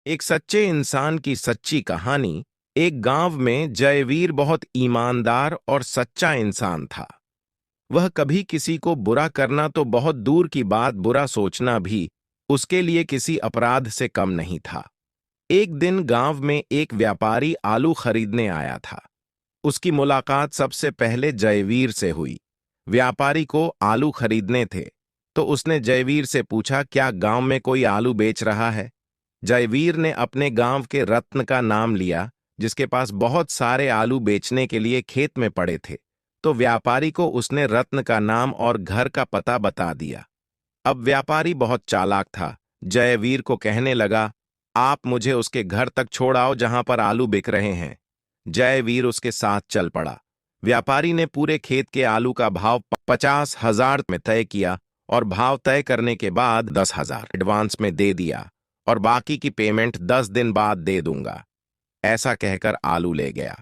एक सच्चे इंसान की सच्ची कहानी। एक गांव में जयवीर बहुत ईमानदार और सच्चा इंसान था। वह कभी किसी को बुरा करना तो बहुत दूर की बात, बुरा सोचना भी उसके लिए किसी अपराध से कम नहीं था। एक दिन गांव में एक व्यापारी आलू खरीदने आया था। उसकी मुलाकात सबसे पहले जयवीर से हुई। व्यापारी को आलू खरीदने थे, तो उसने जयवीर से पूछा, क्या गांव में कोई आलू बेच रहा है? जयवीर ने अपने गांव के रत्न का नाम लिया, जिसके पास बहुत सारे आलू बेचने के लिए खेत में पड़े थे। तो व्यापारी को उसने रत्न का नाम और घर का पता बता दिया। अब व्यापारी बहुत चालाक था। जयवीर को कहने लगा, आप मुझे उसके घर तक छोड़ आओ जहां पर आलू बिक रहे हैं। जयवीर उसके साथ चल पड़ा। व्यापारी ने पूरे खेत के आलू का भाव 50,000 में तय किया और भाव तय करने के बाद 10,000 एडवांस में दे दिया और बाकी की पेमेंट 10 दिन बाद दे दूंगा। ऐसा कहकर आलू ले गया।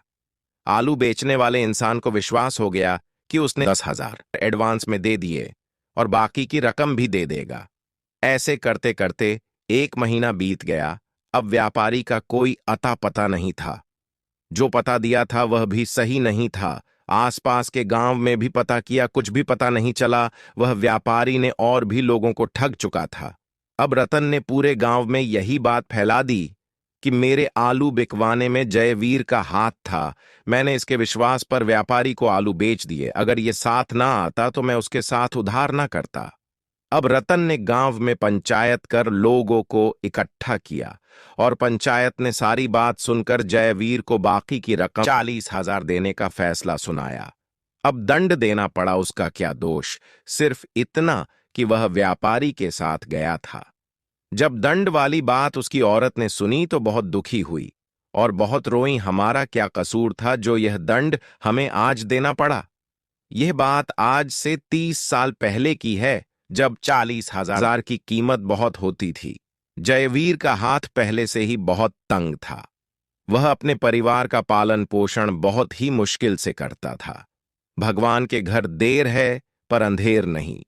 आलू बेचने वाले इंसान को विश्वास हो गया कि उसने 10,000 एडवांस में दे दिए और बाकी की रकम भी दे देगा। ऐसे करते करते 1 महीना बीत गया। अब व्यापारी का कोई अता पता नहीं था। जो पता दिया था वह भी सही नहीं था। आसपास के गांव में भी पता किया, कुछ भी पता नहीं चला। वह व्यापारी ने और भी लोगों को ठग चुका था। अब रतन ने पूरे गांव में यही बात फैला दी कि मेरे आलू बिकवाने में जयवीर का हाथ था। मैंने इसके विश्वास पर व्यापारी को आलू बेच दिए। अगर ये साथ ना आता तो मैं उसके साथ उधार ना करता। अब रतन ने गांव में पंचायत कर लोगों को इकट्ठा किया और पंचायत ने सारी बात सुनकर जयवीर को बाकी की रकम 40,000 देने का फैसला सुनाया। अब दंड देना पड़ा, उसका क्या दोष? सिर्फ इतना कि वह व्यापारी के साथ गया था। जब दंड वाली बात उसकी औरत ने सुनी तो बहुत दुखी हुई और बहुत रोई। हमारा क्या कसूर था जो यह दंड हमें आज देना पड़ा? यह बात आज से 30 साल पहले की है, जब 40,000 की कीमत बहुत होती थी। जयवीर का हाथ पहले से ही बहुत तंग था। वह अपने परिवार का पालन पोषण बहुत ही मुश्किल से करता था। भगवान के घर देर है पर अंधेर नहीं।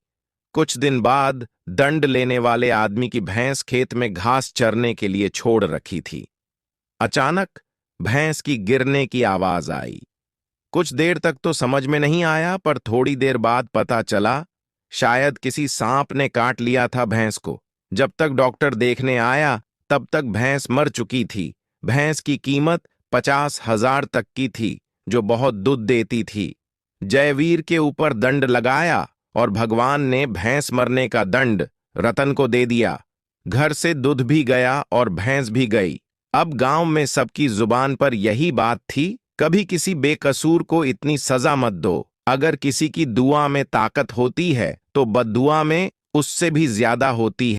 कुछ दिन बाद दंड लेने वाले आदमी की भैंस खेत में घास चरने के लिए छोड़ रखी थी। अचानक भैंस की गिरने की आवाज आई। कुछ देर तक तो समझ में नहीं आया, पर थोड़ी देर बाद पता चला शायद किसी सांप ने काट लिया था भैंस को। जब तक डॉक्टर देखने आया तब तक भैंस मर चुकी थी। भैंस की कीमत 50,000 तक की थी, जो बहुत दूध देती थी। जयवीर के ऊपर दंड लगाया और भगवान ने भैंस मरने का दंड रतन को दे दिया। घर से दूध भी गया और भैंस भी गई। अब गांव में सबकी जुबान पर यही बात थी, कभी किसी बेकसूर को इतनी सजा मत दो। अगर किसी की दुआ में ताकत होती है तो बद्दुआ में उससे भी ज्यादा होती है।